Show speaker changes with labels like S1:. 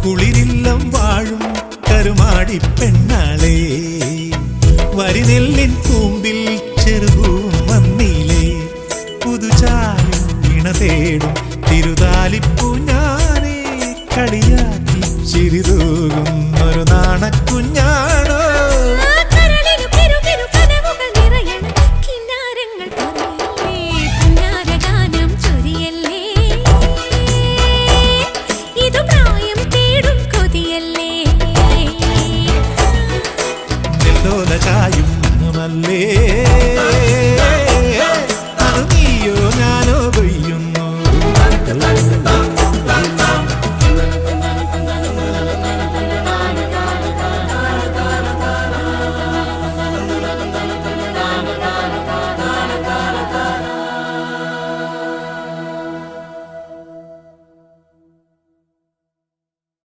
S1: കുളിരില്ലം വാഴും കരുമാടി പെണ്ണാളേ വരിനെല്ലിൻ കൂമ്പിൽ ചെറുപൂവും വന്നിലേ പുതുചായും ഇണ തേടും തിരുതാലിപ്പൂ ഞാനേ കളിയാക്കി ചിരിതൂകുന്നൊരു നാണക്കുഞ്ഞാണോ